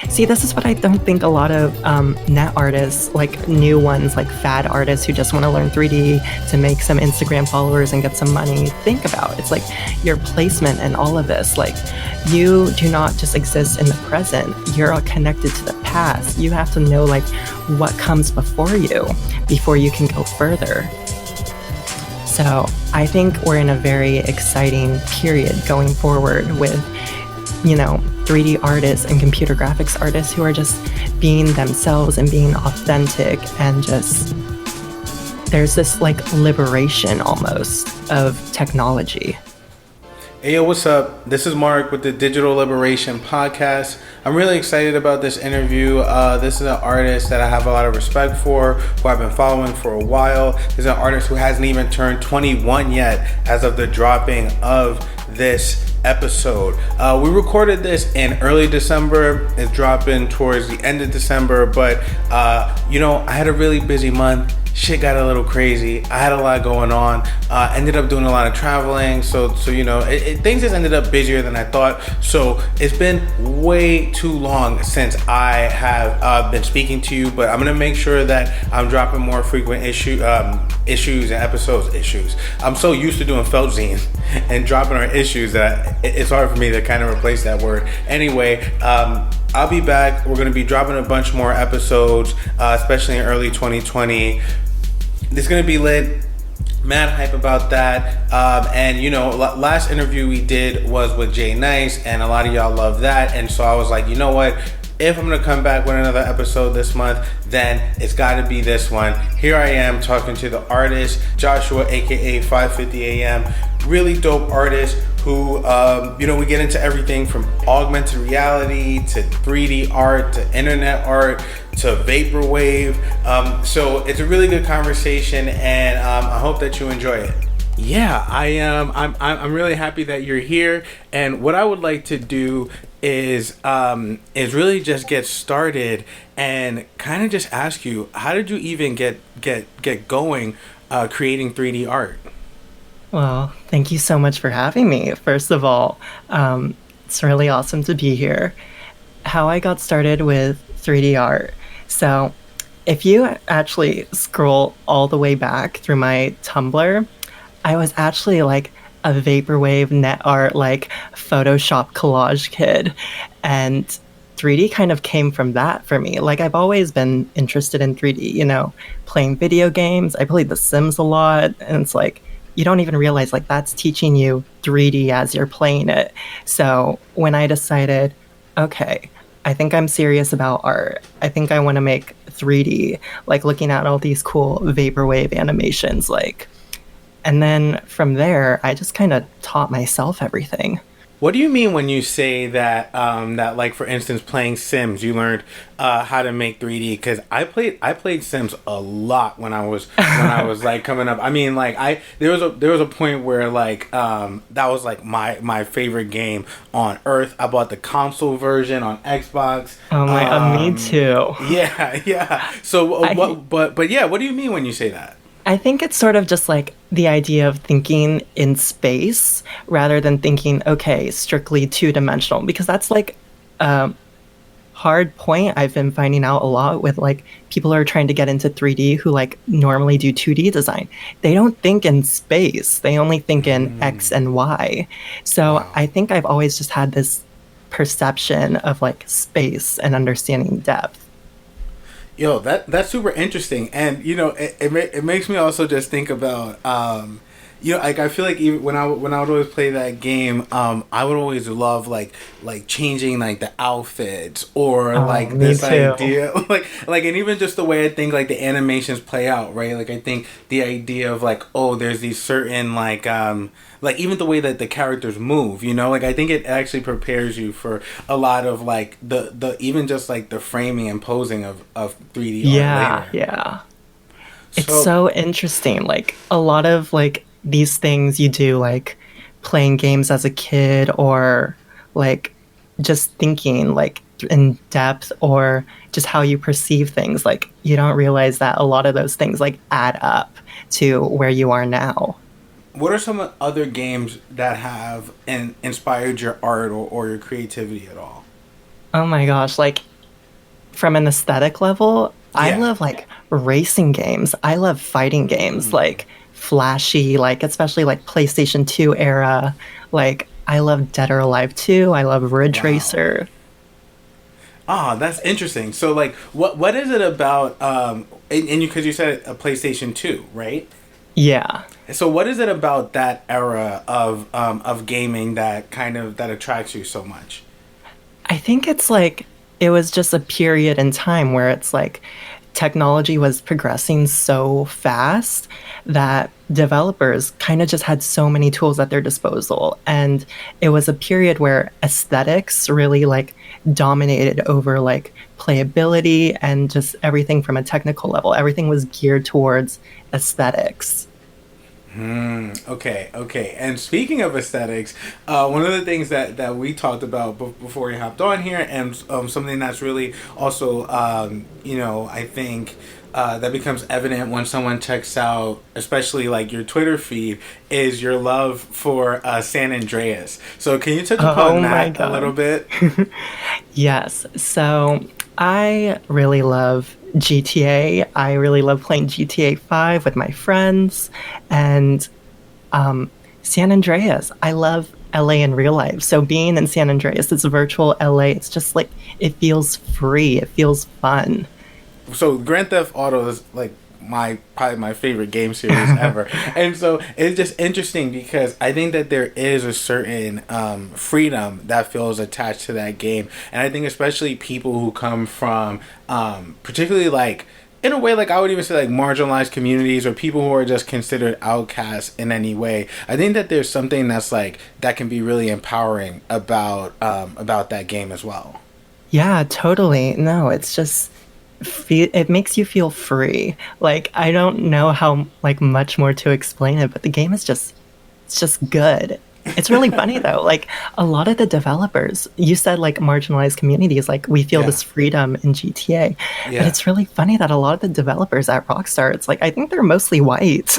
See, this is what I don't think a lot of net artists, like new ones, like fad artists who just want to learn 3D to make some Instagram followers and get some money, think about. It's like your placement and all of this. Like, you do not just exist in the present. You're connected to the past. You have to know like what comes before you can go further. So I think we're in a very exciting period going forward with, 3D artists and computer graphics artists who are just being themselves and being authentic, and just there's this like liberation almost of technology. Hey, yo, what's up? This is Mark with the Digital Liberation Podcast. I'm really excited about this interview. This is an artist that I have a lot of respect for, who I've been following for a while. This is an artist who hasn't even turned 21 yet as of the dropping of this episode. We recorded this in early December. It's dropping towards the end of December, but I had a really busy month. Shit got a little crazy. I had a lot going on. Ended up doing a lot of traveling. So things just ended up busier than I thought. So it's been way too long since I have been speaking to you, but I'm going to make sure that I'm dropping more frequent issues and episodes. I'm so used to doing Feltzine and dropping our issues that it's hard for me to kind of replace that word. Anyway, I'll be back. We're going to be dropping a bunch more episodes, especially in early 2020. It's going to be lit. Mad hype about that. Last interview we did was with Jay Nice, and a lot of y'all love that. And so I was like, you know what? If I'm going to come back with another episode this month, then it's got to be this one. Here I am talking to the artist, Joshua, aka 550 AM. Really dope artist who, we get into everything from augmented reality to 3D art to internet art to vaporwave. So it's a really good conversation, and I hope that you enjoy it. Yeah, I am. I'm really happy that you're here. And what I would like to do is really just get started and kind of just ask you, how did you even get going creating 3D art? Well, thank you so much for having me. First of all, it's really awesome to be here. How I got started with 3D art. So if you actually scroll all the way back through my Tumblr, I was actually like a vaporwave net art, like Photoshop collage kid. And 3D kind of came from that for me. Like, I've always been interested in 3D, playing video games. I played The Sims a lot, and it's like, you don't even realize like that's teaching you 3D as you're playing it. So when I decided, okay, I think I'm serious about art. I think I want to make 3D, like looking at all these cool vaporwave animations, and then from there, I just kind of taught myself everything. What do you mean when you say that, like, for instance, playing Sims, you learned how to make 3D? Because I played Sims a lot when I was like coming up. I mean, like, there was a point where like that was like my favorite game on earth. I bought the console version on Xbox. Oh my, me too. Yeah. So but yeah, what do you mean when you say that? I think it's sort of just like the idea of thinking in space rather than thinking, okay, strictly two-dimensional, because that's like a hard point I've been finding out a lot with like people who are trying to get into 3D who like normally do 2D design. They don't think in space. They only think in X and Y. So wow. I think I've always just had this perception of like space and understanding depth. Yo, that's super interesting, and it makes me also just think about like I feel like even when I would always play that game, I would always love like changing like the outfits or like this idea like and even just the way I think like the animations play out, right? Like I think the idea of like, oh, there's these certain like even the way that the characters move, like I think it actually prepares you for a lot of like the even just like the framing and posing of 3D art later. Yeah. It's so interesting. Like a lot of like these things you do, like playing games as a kid or like just thinking like in depth or just how you perceive things, like you don't realize that a lot of those things like add up to where you are now. What are some other games that have inspired your art or your creativity at all? Oh my gosh, like from an aesthetic level, I Yeah. love like racing games. I love fighting games, like flashy, like especially like PlayStation 2 era. Like I love Dead or Alive 2. I love Ridge Wow. Racer. Ah, that's interesting. So, like, what is it about? And you because you said a PlayStation 2, right? Yeah. So, what is it about that era of gaming that that attracts you so much? I think it's like it was just a period in time where it's like technology was progressing so fast that developers kind of just had so many tools at their disposal. And it was a period where aesthetics really like dominated over like playability and just everything from a technical level. Everything was geared towards aesthetics. Okay, okay. And speaking of aesthetics, one of the things that we talked about before we hopped on here, and something that's really also, I think that becomes evident when someone checks out, especially like your Twitter feed, is your love for San Andreas. So, can you touch Oh upon my that a little God. bit? Yes. So I really love GTA. I really love playing GTA 5 with my friends. And San Andreas, I love LA in real life. So being in San Andreas, it's virtual LA. It's just like, it feels free. It feels fun. So Grand Theft Auto is like my probably my favorite game series ever, and so it's just interesting because I think that there is a certain freedom that feels attached to that game, and I think especially people who come from particularly like in a way like I would even say like marginalized communities or people who are just considered outcasts in any way. I think that there's something that's like that can be really empowering about that game as well. Yeah, totally. No, it's just it makes you feel free. Like I don't know how like much more to explain it, but the game is just it's just good. It's really funny though. Like a lot of the developers, you said like marginalized communities, like we feel Yeah, this freedom in GTA, but yeah. it's really funny that a lot of the developers at Rockstar, it's like I think they're mostly white.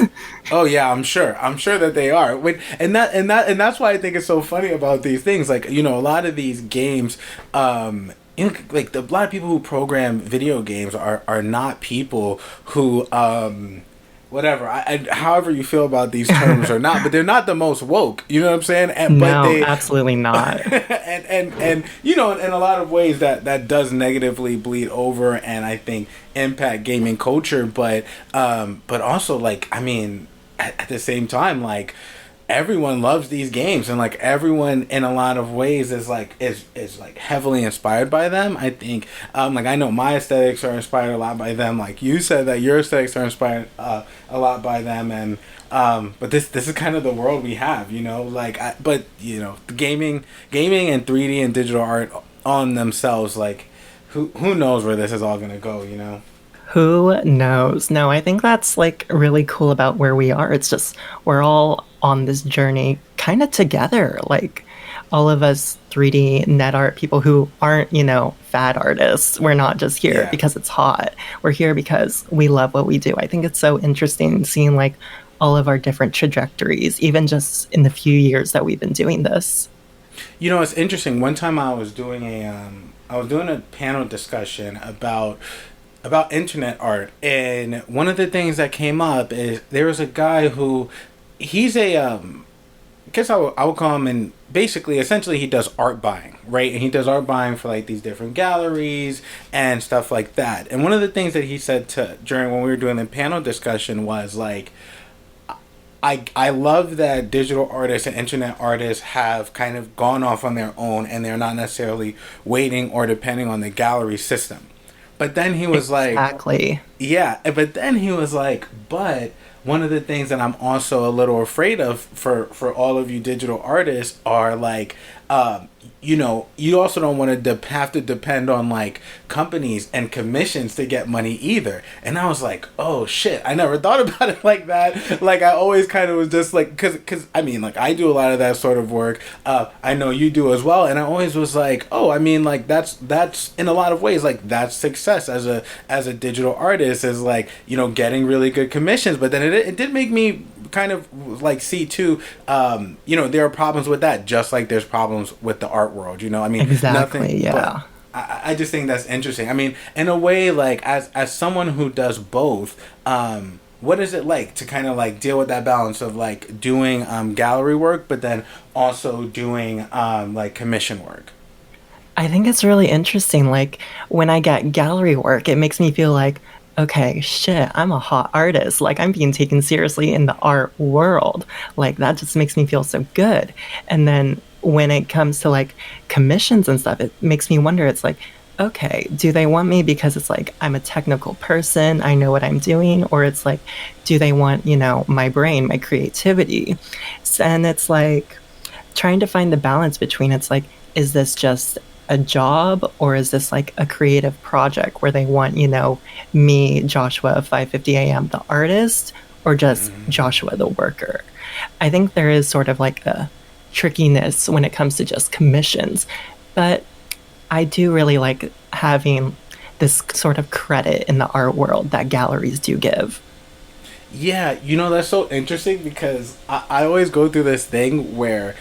Oh yeah, I'm sure. I'm sure that they are. And that's why I think it's so funny about these things. Like a lot of these games, like a lot of people who program video games are not people who, whatever. However you feel about these terms or not, but they're not the most woke. You know what I'm saying? But No, they, absolutely not. and in a lot of ways that does negatively bleed over and I think impact gaming culture. But also like I mean at the same time, like everyone loves these games and like everyone in a lot of ways is like heavily inspired by them. I think like I know my aesthetics are inspired a lot by them. Like you said that your aesthetics are inspired a lot by them, and but this is kind of the world we have, like but the gaming and 3D and digital art on themselves, like who knows where this is all gonna go. Who knows? No, I think that's like really cool about where we are. It's just we're all on this journey kind of together. Like all of us 3D net art people who aren't, fad artists. We're not just here Yeah. because it's hot. We're here because we love what we do. I think it's so interesting seeing like all of our different trajectories, even just in the few years that we've been doing this. It's interesting. One time I was doing a panel discussion about internet art, and one of the things that came up is there was a guy who he's I guess I would call him, and basically essentially he does art buying, right? And he does art buying for like these different galleries and stuff like that. And one of the things that he said to during when we were doing the panel discussion was like I love that digital artists and internet artists have kind of gone off on their own and they're not necessarily waiting or depending on the gallery system. But then he was like, Exactly. yeah, but then he was like, but one of the things that I'm also a little afraid of for all of you digital artists are like, you also don't want to have to depend on like companies and commissions to get money either. And I was like, oh shit, I never thought about it like that. Like I always kind of was just like, cause I mean, like I do a lot of that sort of work. I know you do as well. And I always was like, oh, I mean, like that's in a lot of ways, like that's success as a digital artist is like, getting really good commissions. But then it did make me kind of like see too, there are problems with that, just like there's problems with the art world. I mean, nothing Exactly. but Yeah. I just think that's interesting. I mean, in a way, like as someone who does both, what is it like to kind of like deal with that balance of like doing gallery work, but then also doing like commission work? I think it's really interesting. Like when I get gallery work, it makes me feel like, okay, shit, I'm a hot artist. Like I'm being taken seriously in the art world. Like that just makes me feel so good. And then when it comes to like commissions and stuff, it makes me wonder, it's like, okay, do they want me because it's like I'm a technical person, I know what I'm doing, or it's like, do they want, my brain, my creativity? And it's like trying to find the balance between it's like, is this just a job or is this like a creative project where they want, me, Joshua of 5:50 a.m., the artist, or just Joshua the worker? I think there is sort of like a trickiness when it comes to just commissions, but I do really like having this sort of credit in the art world that galleries do give. Yeah, that's so interesting because I always go through this thing where,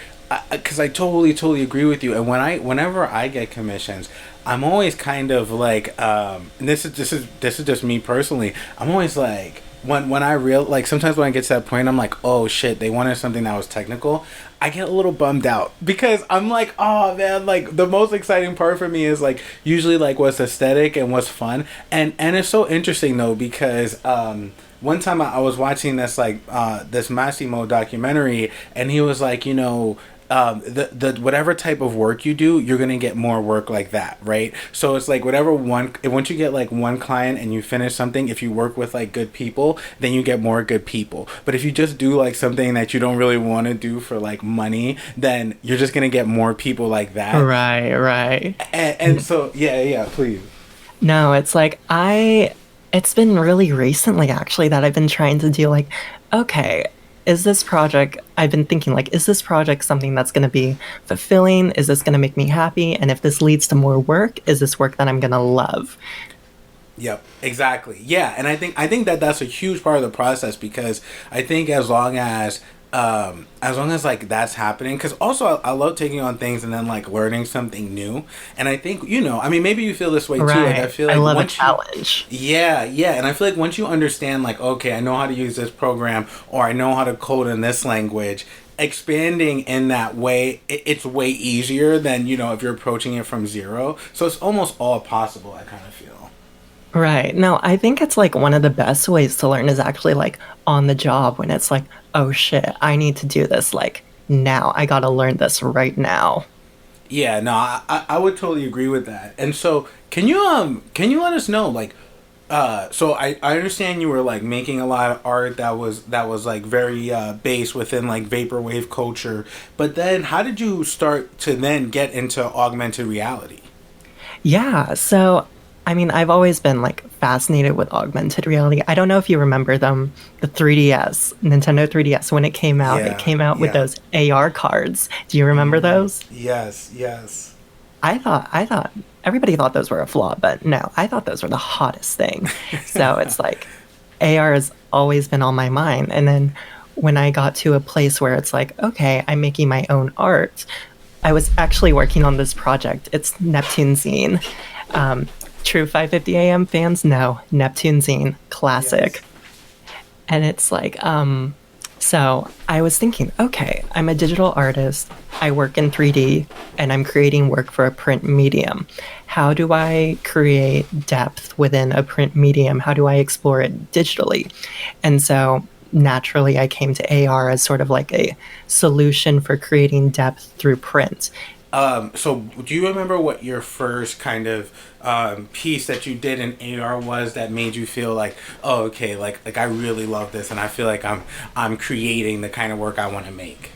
because I totally, totally agree with you. And whenever I get commissions, I'm always kind of like, and this is just me personally. I'm always like, when I real like sometimes when I get to that point, I'm like, oh shit, they wanted something that was technical. I get a little bummed out because I'm like, oh man, like the most exciting part for me is like usually like what's aesthetic and what's fun, and it's so interesting though because one time I was watching this like this Massimo documentary, and he was like, the whatever type of work you do, you're gonna get more work like that, right? So it's like whatever once you get like one client and you finish something, if you work with like good people, then you get more good people. But if you just do like something that you don't really want to do for like money, then you're just gonna get more people like that. Right, right. And so yeah, please. No, it's like it's been really recently actually that I've been trying to do like, okay, I've been thinking like, is this project something that's going to be fulfilling? Is this going to make me happy? And if this leads to more work, is this work that I'm going to love? Yep, exactly. Yeah, and I think that that's a huge part of the process because I think as long as like that's happening, because also I love taking on things and then like learning something new, and I think I mean maybe you feel this way too. Like I Right. feel I like love a once you challenge. yeah, and I feel like once you understand like okay, I know how to use this program or I know how to code in this language. Expanding in that way, it's way easier than if you're approaching it from zero. So it's almost all possible. I kind of feel. Right. No, I think it's like one of the best ways to learn is actually like on the job when it's like, oh shit, I need to do this like now. I gotta learn this right now. Yeah, no, I would totally agree with that. And so, can you let us know like so I understand you were like making a lot of art that was like very based within like vaporwave culture, but then how did you start to then get into augmented reality? Yeah, so I mean, I've always been like fascinated with augmented reality. I don't know if you remember them, the 3DS, Nintendo 3DS, when it Yeah, came out with yeah. those AR cards. Do you remember those? Yes, yes. I thought everybody thought those were a flaw, but no, I thought those were the hottest thing. So it's like AR has always been on my mind. And then when I got to a place where it's like, okay, I'm making my own art, I was actually working on this project. It's Neptune Zine. Um, True 5:50 a.m. fans know Neptune Zine, Yes. classic. And it's like, so I was thinking, okay, I'm a digital artist. I work in 3D and I'm creating work for a print medium. How do I create depth within a print medium? How do I explore it digitally? And so naturally, I came to AR as sort of like a solution for creating depth through print. So do you remember what your first kind of piece that you did in AR was that made you feel like, oh, okay, like I really love this, and I feel like I'm creating the kind of work I want to make.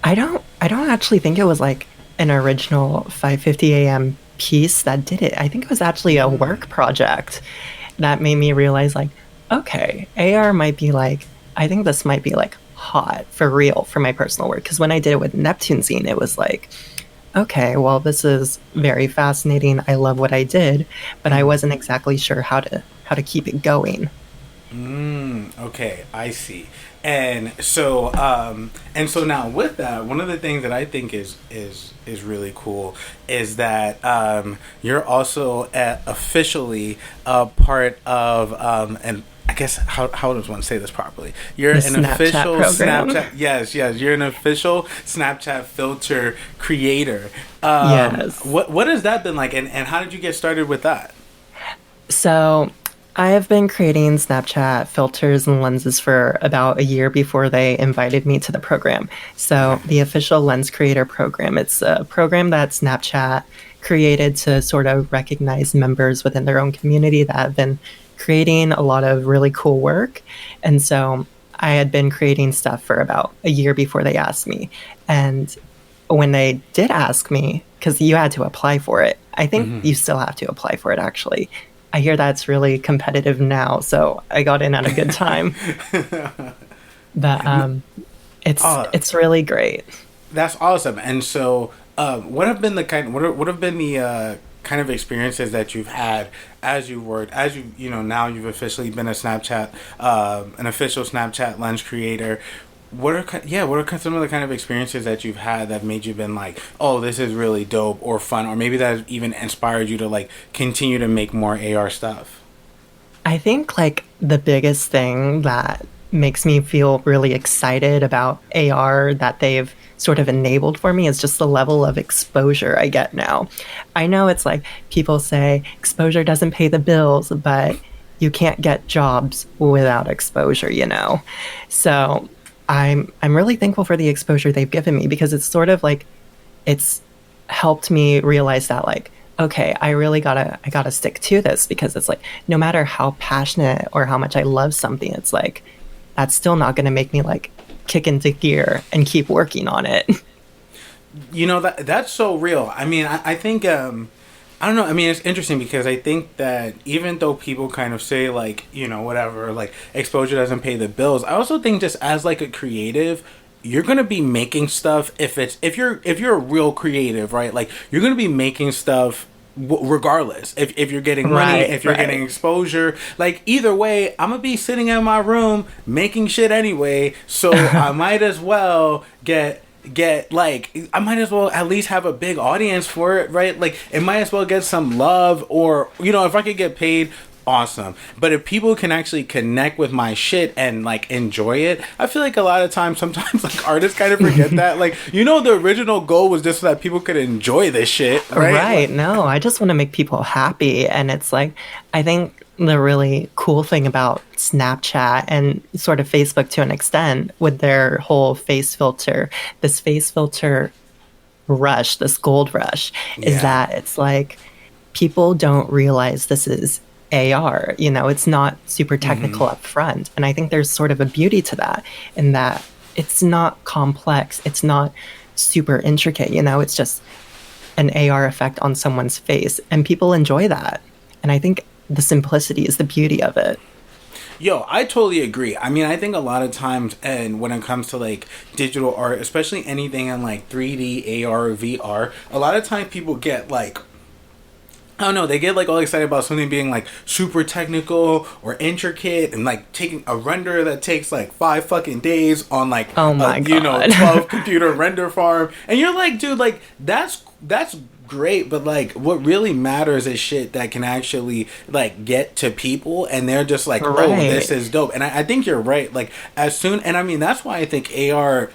I don't actually think it was like an original 5:50 a.m. piece that did it. I think it was actually a work project that made me realize like, okay, AR might be like, I think this might be like hot for real for my personal work. Because when I did it with Neptune Zine, it was like, okay, well, this is very fascinating. I love what I did, but I wasn't exactly sure how to keep it going. Okay, I see. And so now with that, one of the things that I think is really cool is that you're also officially a part of and I guess how does one say this properly? You're The an Snapchat official program. Snapchat. Yes, yes. You're an official Snapchat filter creator. Yes. What has that been like, and how did you get started with that? So I have been creating Snapchat filters and lenses for about a year before they invited me to the program. So the official lens creator program, it's a program that Snapchat created to sort of recognize members within their own community that have been creating a lot of really cool work. And so I had been creating stuff for about a year before they asked me. And when they did ask me, because you had to apply for it, I think you still have to apply for it actually. I hear that's really competitive now, so I got in at a good time. But Uh, it's really great. That's awesome. And so, what have been the what have been the kind of experiences that you've had as you worked, as now you've officially been a Snapchat, an official Snapchat lens creator. What are some of the kind of experiences that you've had that made you been like, oh, this is really dope or fun, or maybe that has even inspired you to like continue to make more AR stuff? I think like the biggest thing that makes me feel really excited about AR that they've sort of enabled for me is just the level of exposure I get now. I know it's like people say exposure doesn't pay the bills, but you can't get jobs without exposure, you know? So I'm really thankful for the exposure they've given me because it's sort of like it's helped me realize that like okay, I gotta stick to this because it's like no matter how passionate or how much I love something, it's like that's still not gonna make me like kick into gear and keep working on it. That's so real. I mean, I think I don't know. I mean, it's interesting because I think that even though people kind of say like whatever, like exposure doesn't pay the bills, I also think just as like a creative, you're gonna be making stuff if you're a real creative, right? Like you're gonna be making stuff regardless if you're getting money, Right, if you're getting right. exposure, like either way I'm gonna be sitting in my room making shit anyway, so I might as well get like I might as well at least have a big audience for it, right? Like it might as well get some love, or if I could get paid, awesome. But if people can actually connect with my shit and like enjoy it, I feel like a lot of times sometimes like artists kind of forget that, like the original goal was just so that people could enjoy this shit, right? Right. No, I just want to make people happy. And it's like, I think the really cool thing about Snapchat and sort of Facebook to an extent with their whole this face filter rush, this gold rush, is Yeah. that it's like people don't realize this is AR. It's not super technical up front. And I think there's sort of a beauty to that in that it's not complex, it's not super intricate, it's just an AR effect on someone's face, and people enjoy that. And I think the simplicity is the beauty of it. Yo, I totally agree. I mean, I think a lot of times, and when it comes to like digital art, especially anything in like 3D, AR, VR, a lot of time people get like, I don't know, they get like all excited about something being like super technical or intricate, and like taking a render that takes like 5 fucking days on like Oh a my God. 12 computer render farm, and you're like, dude, like that's great, but like what really matters is shit that can actually like get to people, and they're just like, oh, this Right. is dope. And I think you're right, like as soon, and I mean that's why I think AR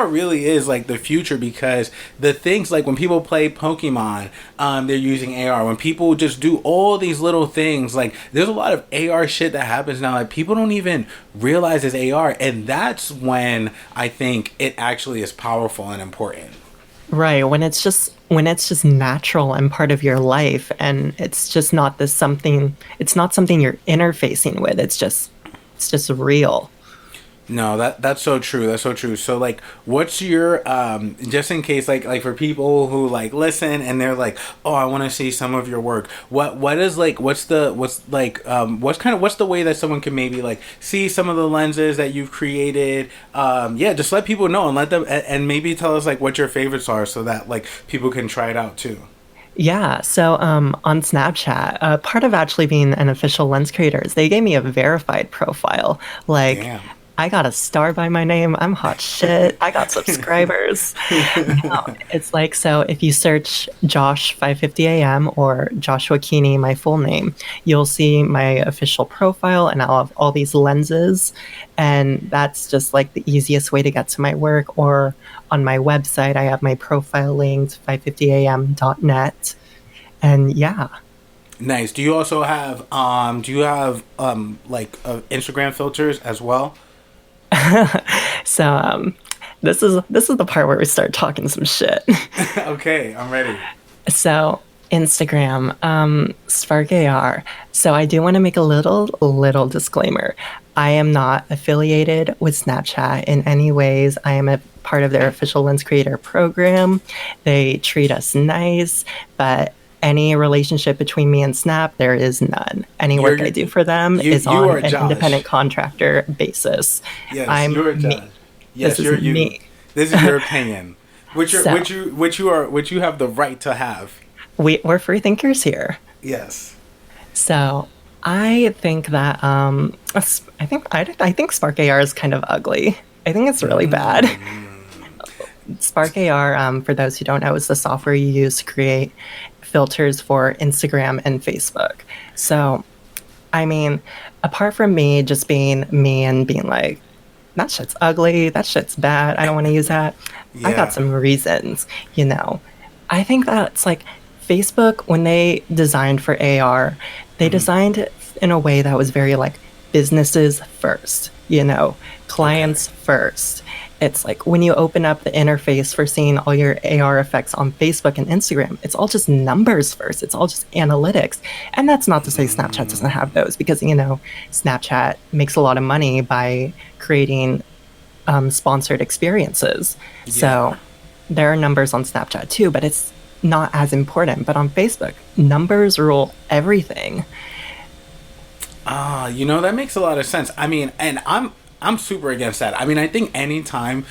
really is like the future, because the things like when people play Pokemon, they're using AR. When people just do all these little things, like there's a lot of AR shit that happens now like people don't even realize is AR, and that's when I think it actually is powerful and important. Right. When it's just natural and part of your life, and it's just not this something it's not something you're interfacing with. It's just real. No, that's so true. That's so true. So like what's your just in case like for people who like listen and they're like, "Oh, I want to see some of your work." What is like what's the way that someone can maybe like see some of the lenses that you've created? Yeah, just let people know and let them and maybe tell us like what your favorites are so that like people can try it out too. Yeah, so on Snapchat, part of actually being an official lens creator is they gave me a verified profile. Like, Damn. I got a star by my name. I'm hot shit. I got subscribers. No, it's like, so if you search Josh 550 AM or Joshua Keeney, my full name, you'll see my official profile and I'll have all these lenses. And that's just like the easiest way to get to my work. Or on my website, I have my profile linked, 550am.net. And yeah. Nice. Do you also have Instagram filters as well? So this is the part where we start talking some shit. Okay, I'm ready. So Instagram, Spark AR. So I do want to make a little disclaimer. I am not affiliated with Snapchat in any ways. I am a part of their official Lens Creator program. They treat us nice, but any relationship between me and Snap, there is none. Any work I do for them is on an independent contractor basis. Yes, you're Josh. Yes, you're you. Me. This is your opinion, which you have the right to have. We're free thinkers here. Yes. So I think that I think Spark AR is kind of ugly. I think it's really bad. Spark AR, for those who don't know, is the software you use to create filters for Instagram and Facebook. So, I mean, apart from me just being me and being like, that shit's ugly, that shit's bad, I don't want to use that, I got some reasons, you know. I think that's like Facebook, when they designed for AR, they designed it in a way that was very like businesses first, you know, clients first. It's like when you open up the interface for seeing all your AR effects on Facebook and Instagram, it's all just numbers first. It's all just analytics. And that's not to say Snapchat doesn't have those, because, you know, Snapchat makes a lot of money by creating sponsored experiences. Yeah. So there are numbers on Snapchat too, but it's not as important. But on Facebook, numbers rule everything. You know, that makes a lot of sense. I mean, and I'm super against that. I mean, I think anytime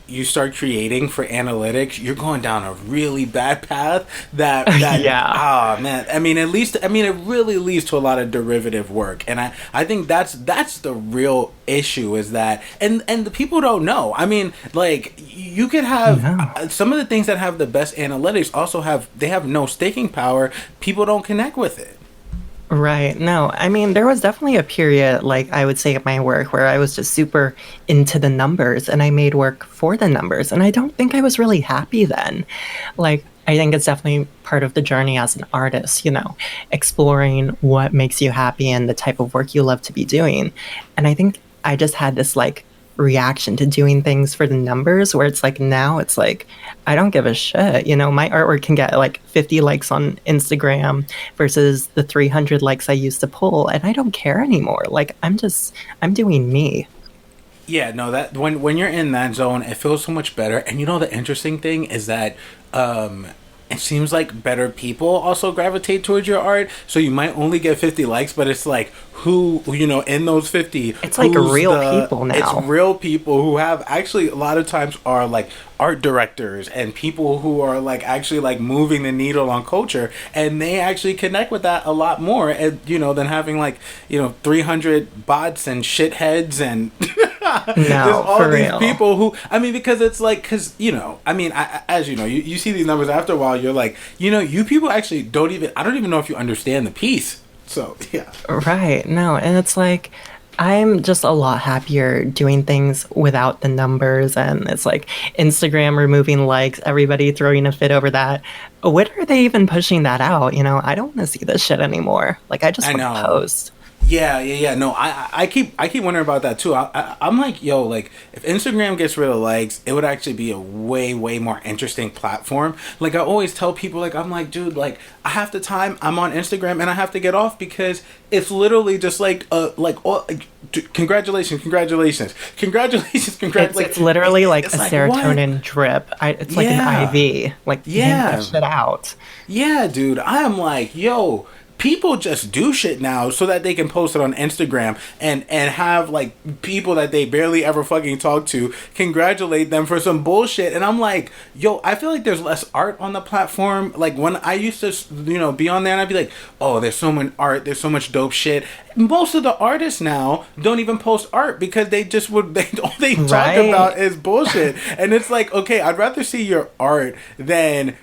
you start creating for analytics, you're going down a really bad path. That yeah. Oh man. I mean, it really leads to a lot of derivative work, and I think that's the real issue, is that and the people don't know. I mean, like, you could have some of the things that have the best analytics also have no sticking power. People don't connect with it. Right. No, I mean, there was definitely a period, like I would say at my work, where I was just super into the numbers and I made work for the numbers. And I don't think I was really happy then. Like, I think it's definitely part of the journey as an artist, you know, exploring what makes you happy and the type of work you love to be doing. And I think I just had this like reaction to doing things for the numbers, where it's like, now it's like, I don't give a shit, you know. My artwork can get like 50 likes on Instagram versus the 300 likes I used to pull, and I don't care anymore. Like, I'm doing me. Yeah, no, that when you're in that zone, it feels so much better. And you know, the interesting thing is that it seems like better people also gravitate towards your art. So you might only get 50 likes, but it's like, who, you know, in those 50, it's like real people now. It's real people who have actually a lot of times are like art directors and people who are like actually like moving the needle on culture, and they actually connect with that a lot more, and, you know, than having like, you know, 300 bots and shitheads and no, all for these real. people who, I mean, because it's like, because, you know, I mean, as you know, you see these numbers after a while, you're like, you know, you people actually I don't even know if you understand the piece. So, yeah. Right. No, and it's like, I'm just a lot happier doing things without the numbers. And it's like Instagram removing likes, everybody throwing a fit over that. When are they even pushing that out? You know, I don't want to see this shit anymore. Like, I just want to post. Yeah. No, I keep wondering about that too. I'm like, yo, like, if Instagram gets rid of likes, it would actually be a way more interesting platform. Like, I always tell people, like, I'm like, dude, like, half the time I'm on Instagram and I have to get off because it's literally just like congratulations. It's literally like a like, serotonin what? Drip. It's like an IV. Like, yank that shit out. Yeah, dude. I am like, yo, people just do shit now so that they can post it on Instagram and have like people that they barely ever fucking talk to congratulate them for some bullshit. And I'm like, yo, I feel like there's less art on the platform. Like when I used to, be on there and I'd be like, oh, there's so much art, there's so much dope shit. Most of the artists now don't even post art because they just would all they talk Right. about is bullshit. And it's like, okay, I'd rather see your art than,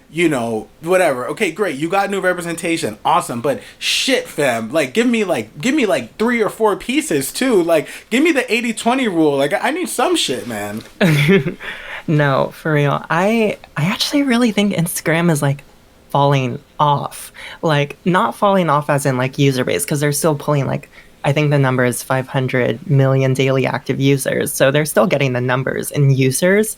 whatever. Okay, great, you got new representation, awesome, but shit, fam, like give me like 3 or 4 pieces too. Like give me the 80-20 rule. Like I need some shit, man. No, for real. I actually really think Instagram is like falling off. Like not falling off as in like user base because they're still pulling like I think the number is 500 million daily active users. So they're still getting the numbers in users,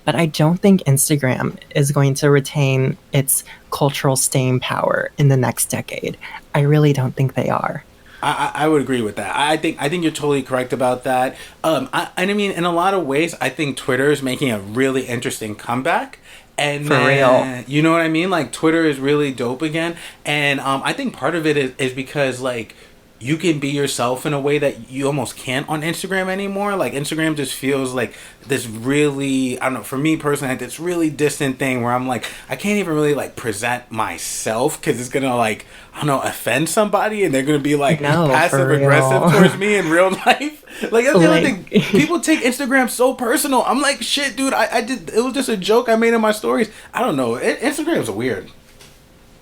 but I don't think Instagram is going to retain its cultural staying power in the next decade. I really don't think they are. I would agree with that. I think you're totally correct about that. I mean, in a lot of ways, I think Twitter is making a really interesting comeback. And For real. you know what I mean? Like Twitter is really dope again, and I think part of it is because like you can be yourself in a way that you almost can't on Instagram anymore. Like Instagram just feels like this really, I don't know, for me personally, like this really distant thing where I'm like, I can't even really like present myself because it's gonna like, I don't know, offend somebody and they're gonna be like No, passive for real. aggressive towards me in real life. Like that's the other Like- thing. People take Instagram so personal. I'm like, shit, dude. I did. It was just a joke I made in my stories. I don't know. Instagram's weird.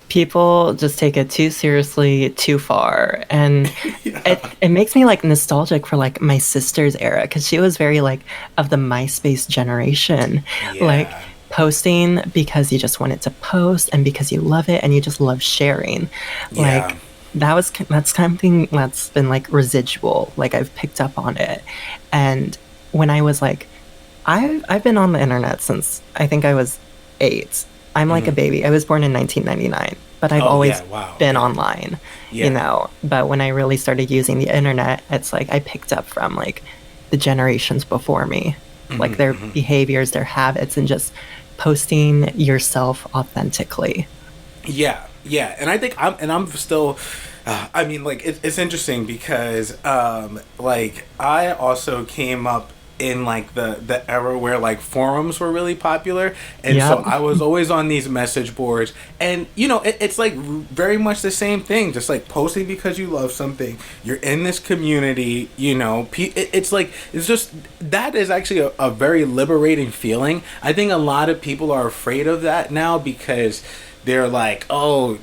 People just take it too seriously, too far, and it makes me like nostalgic for like my sister's era because she was very like of the MySpace generation, Yeah. like posting because you just wanted to post and because you love it and you just love sharing. Yeah. Like that's something that's been like residual. Like I've picked up on it, and when I was like, I've been on the internet since I think I was 8. I'm like a baby. I was born in 1999, but I've Oh, always yeah, wow. been online, Yeah. But when I really started using the internet, it's like I picked up from like the generations before me, like their behaviors, their habits, and just posting yourself authentically. Yeah, yeah, and I think I'm still. I mean, like it's interesting because like I also came up in like the era where like forums were really popular, and so Yep. I was always on these message boards, and it's like very much the same thing, just like posting because you love something, you're in this community, it's like it's just that is actually a very liberating feeling. I think a lot of people are afraid of that now because they're like, oh,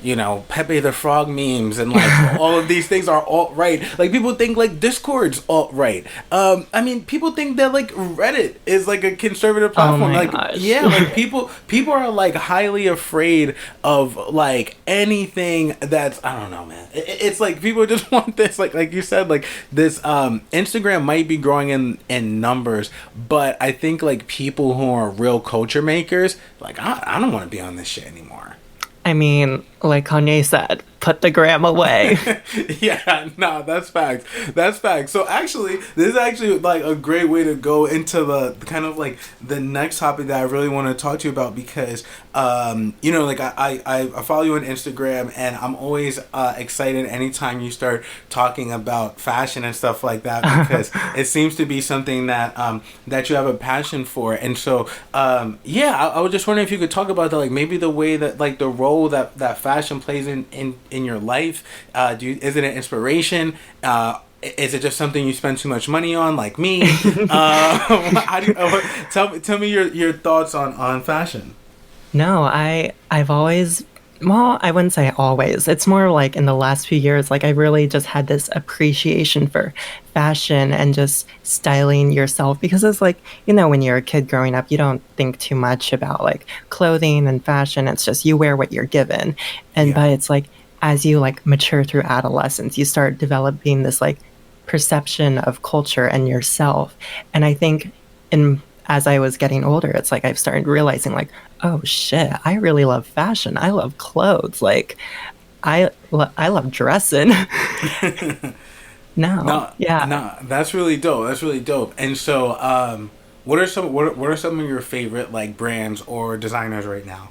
Pepe the Frog memes and like all of these things are alt-right. Like people think like Discord's alt-right. I mean, people think that like Reddit is like a conservative platform. my Like, gosh. yeah, like people are like highly afraid of like anything that's, I don't know, man. It's like people just want this, like you said, like this Instagram might be growing in numbers, but I think like people who are real culture makers, like I don't want to be on this shit anymore. I mean, like Kanye said, put the gram away. Yeah, nah, that's facts. That's facts. So actually, this is actually like a great way to go into the kind of like the next topic that I really want to talk to you about because, like I follow you on Instagram and I'm always excited anytime you start talking about fashion and stuff like that because it seems to be something that that you have a passion for. And so, I was just wondering if you could talk about that, like maybe the way that like the role that fashion plays in your life. Is it an inspiration? Is it just something you spend too much money on, like me? Tell me your thoughts on fashion. No, I've always, well, I wouldn't say always. It's more like in the last few years, like I really just had this appreciation for fashion and just styling yourself because it's like, when you're a kid growing up, you don't think too much about like clothing and fashion. It's just you wear what you're given. And Yeah. but it's like as you like mature through adolescence, you start developing this like perception of culture and yourself. And I think in as I was getting older, it's like I've started realizing like, oh shit, I really love fashion. I love clothes. Like I love dressing. No, Yeah. no, that's really dope. That's really dope. And so, what are some of your favorite like brands or designers right now?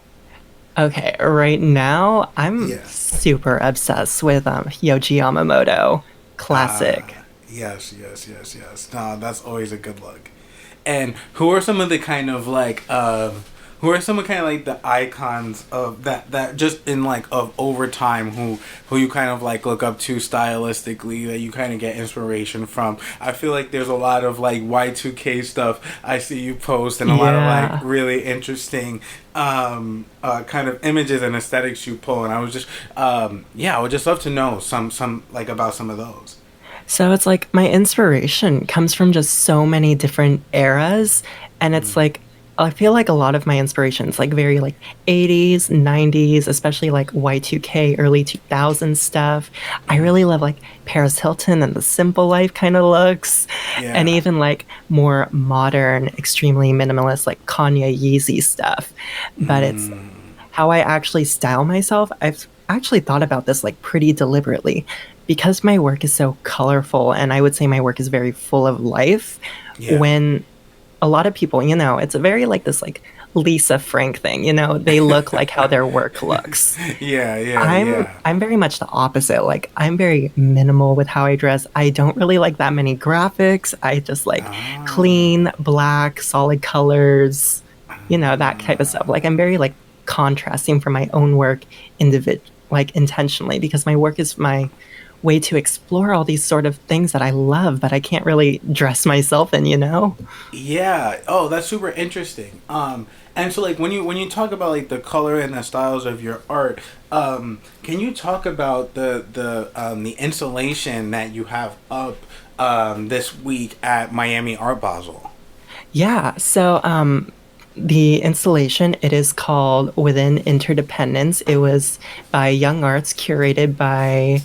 Okay, right now I'm Yeah. super obsessed with Yoji Yamamoto. Classic. Yes, yes, yes, yes. No, that's always a good look. And who are some of the kind of like who are some of kind of like the icons of that just in like of over time who you kind of like look up to stylistically that you kind of get inspiration from? I feel like there's a lot of like Y2K stuff I see you post and a lot of like Yeah. really interesting kind of images and aesthetics you pull, and I was just yeah, I would just love to know some like about some of those. So it's like my inspiration comes from just so many different eras. And it's like, I feel like a lot of my inspirations, like very like 80s, 90s, especially like Y2K, early 2000s stuff. I really love like Paris Hilton and the simple life kind of looks. And Yeah. even like more modern, extremely minimalist, like Kanye Yeezy stuff. But it's how I actually style myself. I've actually thought about this like pretty deliberately because my work is so colorful and I would say my work is very full of life. Yeah. When a lot of people, it's a very like this like Lisa Frank thing, they look like how their work looks. Yeah, yeah, I'm yeah. I'm very much the opposite. Like I'm very minimal with how I dress. I don't really like that many graphics. I just like clean, black, solid colors, that type of stuff. Like I'm very like contrasting from my own work like intentionally because my work is my way to explore all these sort of things that I love, but I can't really dress myself in. Yeah. Oh, that's super interesting. And so like when you talk about like the color and the styles of your art, can you talk about the installation that you have up this week at Miami Art Basel? Yeah. So the installation, it is called Within Interdependence. It was by Young Arts, curated by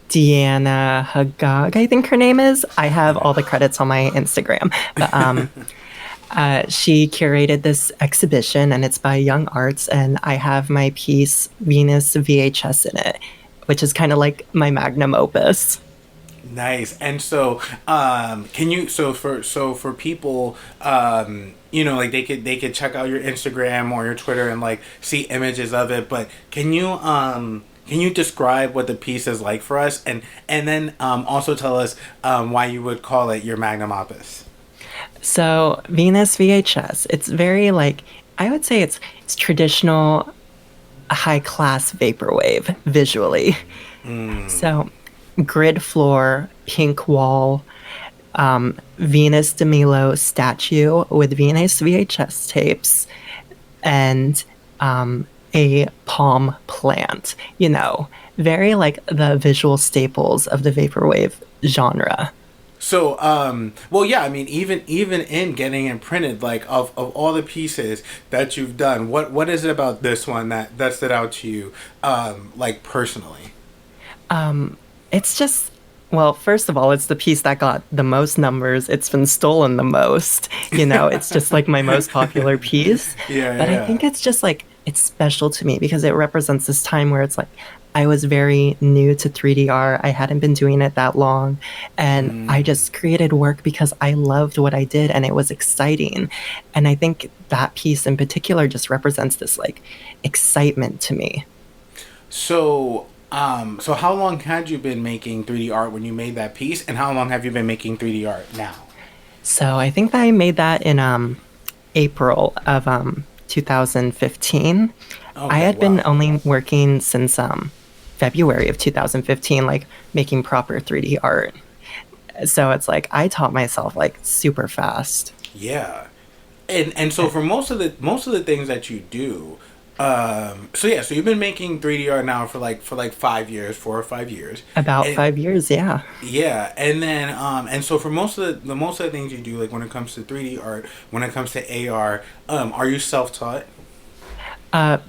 Deanna Hagag, I think her name is. I have all the credits on my Instagram. But she curated this exhibition and it's by Young Arts. And I have my piece, Venus VHS, in it, which is kind of like my magnum opus. Nice. And so, can you so for people, like they could check out your Instagram or your Twitter and like see images of it. But can you describe what the piece is like for us, and then also tell us why you would call it your magnum opus? So Venus VHS, it's very like, I would say it's traditional high class vaporwave visually. So grid floor, pink wall, Venus de Milo statue with Venus VHS tapes, and a palm plant. Very like the visual staples of the vaporwave genre. So, well, yeah. I mean, even in getting it printed, like of all the pieces that you've done, what is it about this one that stood out to you, like personally? It's just, well, first of all, it's the piece that got the most numbers. It's been stolen the most. It's just like my most popular piece. Yeah, But I yeah. think it's just like, it's special to me because it represents this time where it's like, I was very new to 3D art. I hadn't been doing it that long. And I just created work because I loved what I did and it was exciting. And I think that piece in particular just represents this like excitement to me. So, so how long had you been making 3D art when you made that piece, and how long have you been making 3D art now? So I think that I made that in April of 2015. I Okay, had been wow. only working since February of 2015, like making proper 3D art. So it's like I taught myself like super fast. Yeah. And so for most of the things that you do, so yeah, so you've been making 3D art now for like 5 years, 4 or 5 years. About And 5 years, yeah. yeah, and then and so for most of the things you do, like when it comes to 3D art, when it comes to AR, are you self-taught?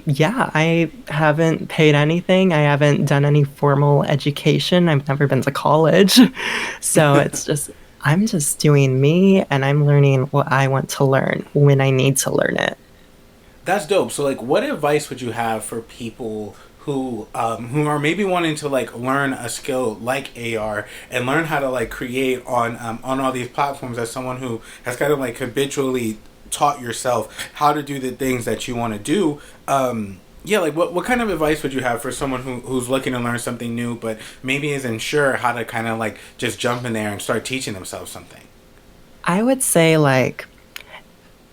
Yeah, I haven't paid anything. I haven't done any formal education. I've never been to college. So it's just, I'm just doing me and I'm learning what I want to learn when I need to learn it. That's dope. So like what advice would you have for people who are maybe wanting to like learn a skill like AR and learn how to like create on all these platforms as someone who has kind of like habitually taught yourself how to do the things that you want to do. Yeah, like what kind of advice would you have for someone who's looking to learn something new, but maybe isn't sure how to kind of like just jump in there and start teaching themselves something? I would say, like,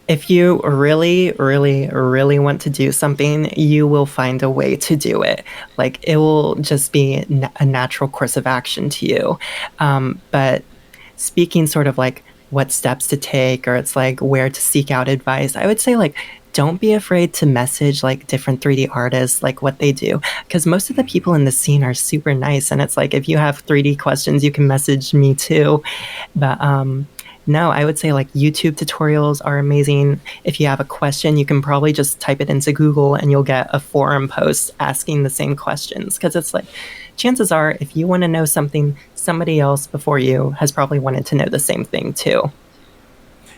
if you really, really, really want to do something, you will find a way to do it. Like, it will just be a natural course of action to you. But speaking sort of like what steps to take, or it's like where to seek out advice, I would say, like, don't be afraid to message like different 3D artists, like what they do. Because most of the people in the scene are super nice. And it's like, if you have 3D questions, you can message me too. But no, I would say like YouTube tutorials are amazing. If you have a question, you can probably just type it into Google and you'll get a forum post asking the same questions. Because it's like, chances are, if you want to know something, somebody else before you has probably wanted to know the same thing too.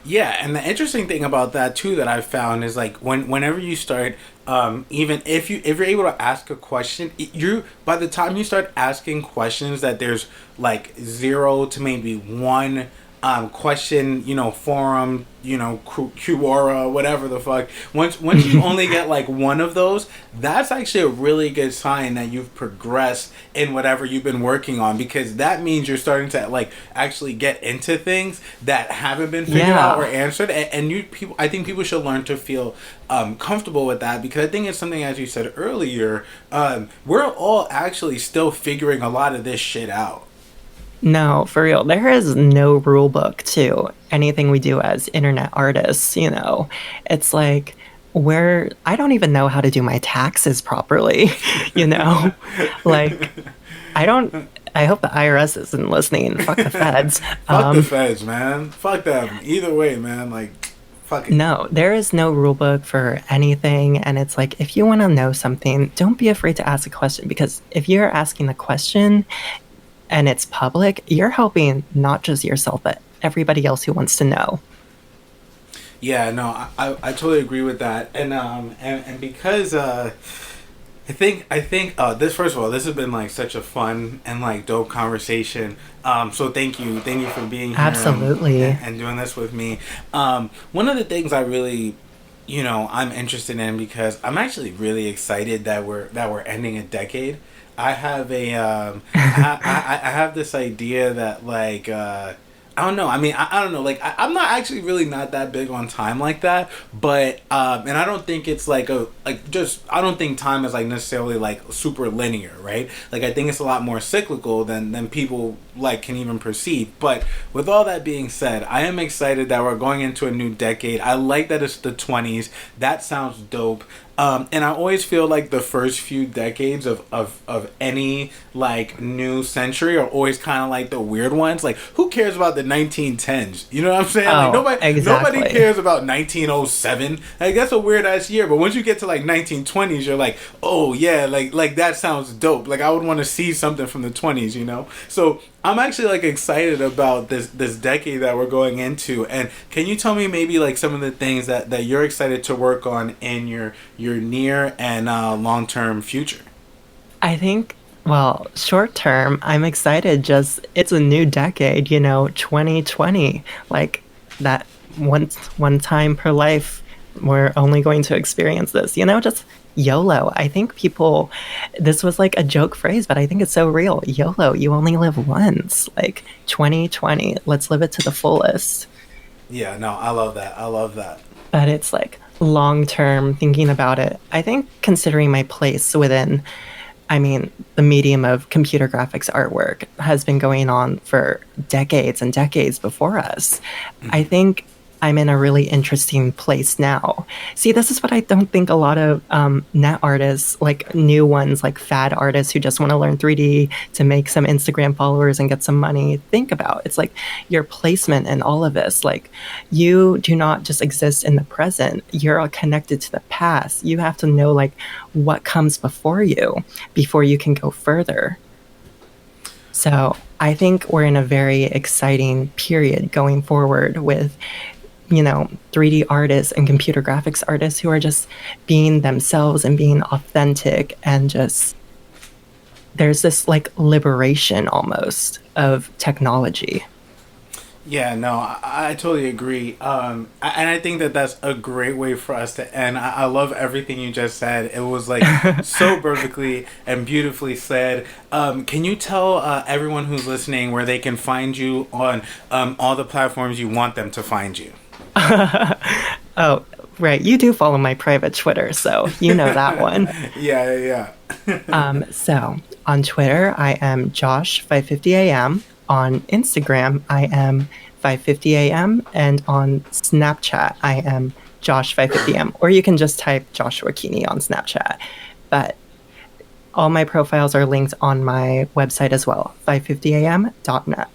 Yeah, and the interesting thing about that too that I've found is like whenever you start, even if you're able to ask a question, you by the time you start asking questions that there's like zero to maybe one question, forum, Quora, whatever the fuck. Once you only get like one of those, that's actually a really good sign that you've progressed in whatever you've been working on, because that means you're starting to like actually get into things that haven't been figured out or Yeah. answered. And you people, I think people should learn to feel comfortable with that, because I think it's something, as you said earlier, we're all actually still figuring a lot of this shit out. No, for real. There is no rule book to anything we do as internet artists. It's like, where I don't even know how to do my taxes properly, you know? Like, I don't, I hope the IRS isn't listening. Fuck the feds. Fuck the feds, man. Fuck them. Either way, man. Like, fuck it. No, there is no rule book for anything. And it's like, if you want to know something, don't be afraid to ask a question, because if you're asking a question and it's public, you're helping not just yourself, but everybody else who wants to know. Yeah, no, I totally agree with that, and because I think this, first of all, this has been like such a fun and like dope conversation. So thank you for being here Absolutely. and doing this with me. One of the things I really, I'm interested in, because I'm actually really excited that we're ending a decade. I have a I have this idea that like I don't know. I mean, I don't know. Like, I'm not actually really not that big on time like that. But and I don't think it's like just, I don't think time is like necessarily like super linear, right? Like, I think it's a lot more cyclical than people like can even perceive. But with all that being said, I am excited that we're going into a new decade. I like that it's the 20s. That sounds dope. And I always feel like the first few decades of any like new century are always kind of like the weird ones. Like, who cares about the 1910s? You know what I'm saying? Like, Oh, nobody exactly. cares about 1907. Like, that's a weird ass year. But once you get to like 1920s, you're like, oh yeah, like that sounds dope. Like, I would want to see something from the 20s. So I'm actually like excited about this decade that we're going into. And can you tell me maybe like some of the things that you're excited to work on in your near and long term future? I think, well, short term, I'm excited. Just, it's a new decade, 2020. Like, that one time per life, we're only going to experience this, just YOLO. I think people, this was like a joke phrase, but I think it's so real. YOLO, you only live once. Like, 2020, let's live it to the fullest. Yeah, no, I love that. I love that. But it's like long term thinking about it. I think considering my place within, I mean, the medium of computer graphics artwork has been going on for decades and decades before us. I think I'm in a really interesting place now. See, this is what I don't think a lot of net artists, like new ones, like fad artists who just want to learn 3D to make some Instagram followers and get some money, think about. It's like your placement in all of this. Like, you do not just exist in the present. You're all connected to the past. You have to know like what comes before you can go further. So I think we're in a very exciting period going forward with 3D artists and computer graphics artists who are just being themselves and being authentic, and just there's this like liberation almost of technology. Yeah, no, I totally agree. And I think that that's a great way for us to end. I love everything you just said. It was like so perfectly and beautifully said. Can you tell everyone who's listening where they can find you on all the platforms you want them to find you? Oh, right. You do follow my private Twitter, so you know that one. So on Twitter, I am Josh550am. On Instagram, I am 550am. And on Snapchat, I am Josh550am. Or you can just type Joshua Keeney on Snapchat. But all my profiles are linked on my website as well, 550am.net.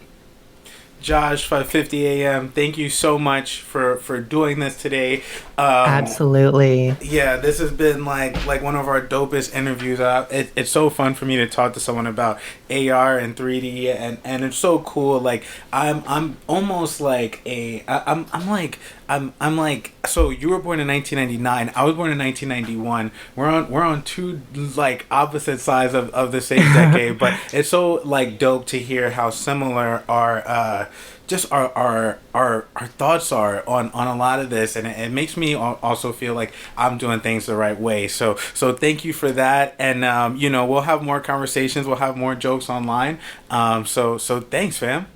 Josh, 5:50 a.m. Thank you so much for doing this today. Absolutely. Yeah, this has been like one of our dopest interviews. It's so fun for me to talk to someone about AR and 3D, and it's so cool. Like I'm almost like I'm like, so you were born in 1999. I was born in 1991. We're on two like opposite sides of the same decade, but it's so like dope to hear how similar our just our thoughts are on a lot of this, and it makes me also feel like I'm doing things the right way. So thank you for that, and we'll have more conversations, we'll have more jokes online. So thanks, fam.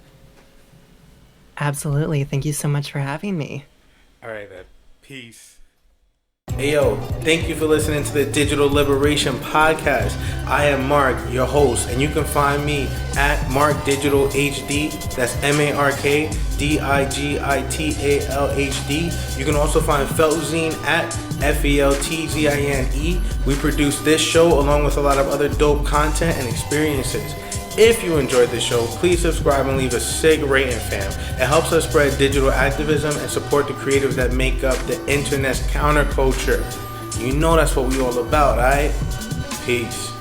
Absolutely. Thank you so much for having me. All right, man. Peace. Hey, yo, thank you for listening to the Digital Liberation Podcast. I am Mark, your host, and you can find me at MarkDigitalHD. That's MarkDigitalHD. You can also find Feltzine at FELTZINE. We produce this show along with a lot of other dope content and experiences. If you enjoyed the show, please subscribe and leave a sig rating, fam. It helps us spread digital activism and support the creatives that make up the internet's counterculture. You know that's what we all about, alright? Peace.